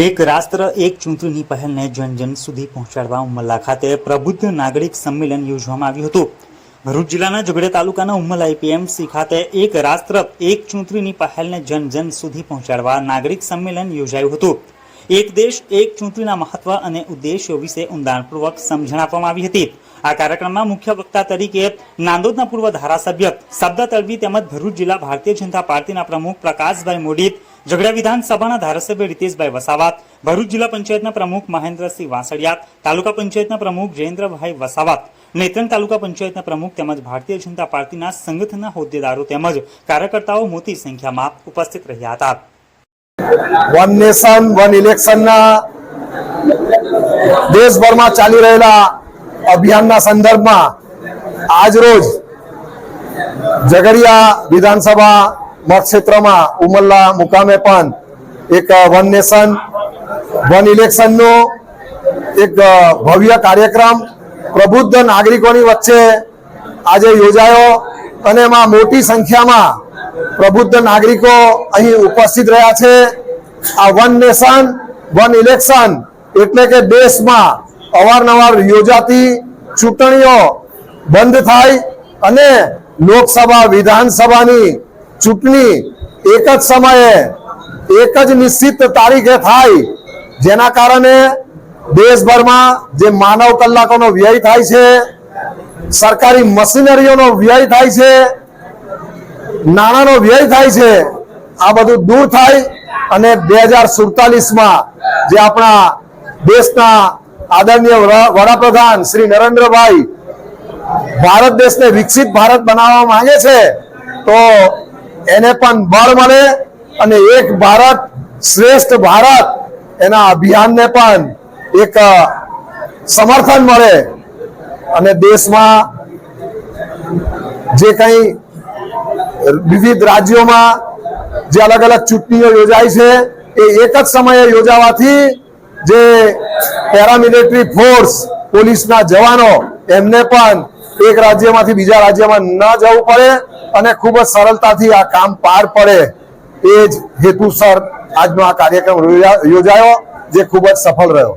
એક રાષ્ટ્ર એક ચૂંટણીની પહેલને જન જન સુધી પહોંચાડવા ઉમલ્લા ખાતે પ્રબુદ્ધ નાગરિક સંમેલન યોજવામાં આવ્યું હતું। ભરૂચ જિલ્લાના ઝઘડિયા તાલુકાના ઉમલ્લા એપીએમસી ખાતે એક રાષ્ટ્ર એક ચૂંટણીની પહેલને જન જન સુધી પહોંચાડવા નાગરિક સંમેલન યોજાયું હતું। એક દેશ એક ચૂંટણીના મહત્વ અને ઉદ્દેશ્યો વિશે ઊંડાણપૂર્વક સમજણ આપવામાં આવી હતી। આ કાર્યક્રમમાં મુખ્ય વક્તા તરીકે નાંદોદના પૂર્વ ધારાસભ્ય શબ્દ તડવી તેમજ ભરૂચ જિલ્લા ભારતીય જનતા પાર્ટીના પ્રમુખ પ્રકાશભાઈ મોડી, ઝઘડિયા વિધાનસભાના ધારાસભ્ય રીતેશભાઈ વસાવત, ભરૂચ જિલ્લા પંચાયતના પ્રમુખ મહેન્દ્રસિંહ વાસળિયા, તાલુકા પંચાયતના પ્રમુખ જયેન્દ્રભાઈ વસાવત, નેત્રંગ તાલુકા પંચાયતના પ્રમુખ તેમજ ભારતીય જનતા પાર્ટીના સંગઠનના હોદ્દેદારો તેમજ કાર્યકર્તાઓ મોટી સંખ્યામાં ઉપસ્થિત રહ્યા હતા। વન નેશન વન ઇલેક્શનના દેશભરમાં ચાલી રહેલા અભિયાનના સંદર્ભમાં આજરોજ ઝઘડિયા વિધાનસભા મતક્ષેત્રમાં ઉમલ્લા મુકામે પણ એક વન નેશન વન ઇલેક્શનનો એક ભવ્ય કાર્યક્રમ પ્રબુદ્ધ નાગરિકોની વચ્ચે આજે યોજાયો અને એમાં મોટી સંખ્યામાં પ્રબુદ્ધ નાગરિકો અહીં ઉપસ્થિત રહ્યા છે। આ વન નેશન વન ઇલેક્શન એટલે કે દેશમાં અવારનવાર યોજાતી ચૂંટણીઓ બંધ થાય અને લોકસભા વિધાનસભાની ચૂંટણી એક જ સમયે એક જ નિશ્ચિત તારીખે થાય, જેના કારણે દેશભરમાં જે માનવ કલાકોનો વ્યય થાય છે, સરકારી મશીનરીઓનો વ્યય થાય છે, નાણાંનો વ્યય થાય છે, આ બધું દૂર થાય અને 2047માં જે આપણા દેશના આદરણીય વડાપ્રધાન શ્રી નરેન્દ્રભાઈ ભારત દેશને વિકસિત ભારત બનાવવા માંગે છે, તો એને પણ બળ મળે અને એક ભારત શ્રેષ્ઠ ભારત એના અભિયાનને પણ એક સમર્થન મળે અને દેશમાં જે કંઈ વિવિધ રાજ્યોમાં જે અલગ અલગ ચૂંટણીઓ યોજાય છે એ એક જ સમયે યોજાવાથી જે પેરામિલિટરી ફોર્સ પોલીસના જવાનો એમને પણ એક રાજ્યમાંથી બીજા રાજ્યમાં ન જવું પડે અને ખૂબ જ સરળતાથી આ કામ પાર પડે, એ જ હેતુસર આજનો આ કાર્યક્રમ યોજાયો, જે ખૂબ જ સફળ રહ્યો।